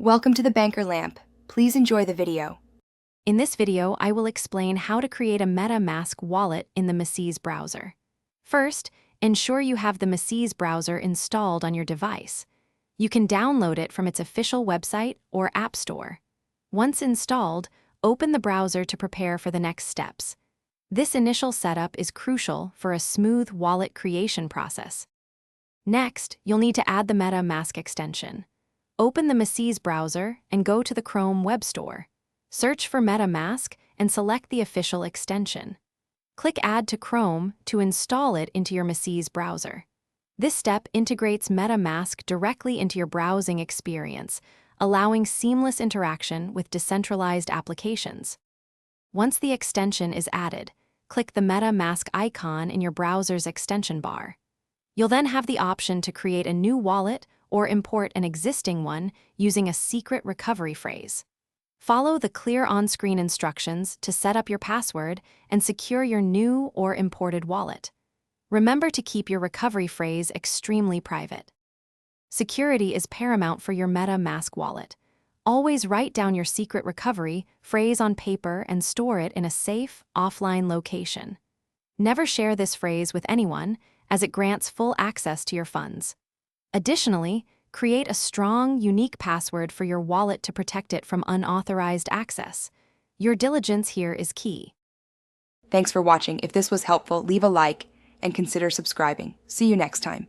Welcome to the Banker Lamp. Please enjoy the video. In this video, I will explain how to create a MetaMask wallet in the Mises browser. First, ensure you have the Mises browser installed on your device. You can download it from its official website or App Store. Once installed, open the browser to prepare for the next steps. This initial setup is crucial for a smooth wallet creation process. Next, you'll need to add the MetaMask extension. Open the Mises browser and go to the Chrome Web Store. Search for MetaMask and select the official extension. Click Add to Chrome to install it into your Mises browser. This step integrates MetaMask directly into your browsing experience, allowing seamless interaction with decentralized applications. Once the extension is added, click the MetaMask icon in your browser's extension bar. You'll then have the option to create a new wallet or import an existing one using a secret recovery phrase. Follow the clear on-screen instructions to set up your password and secure your new or imported wallet. Remember to keep your recovery phrase extremely private. Security is paramount for your MetaMask wallet. Always write down your secret recovery phrase on paper and store it in a safe, offline location. Never share this phrase with anyone, as it grants full access to your funds. Additionally, create a strong, unique password for your wallet to protect it from unauthorized access. Your diligence here is key. Thanks for watching. If this was helpful, leave a like and consider subscribing. See you next time.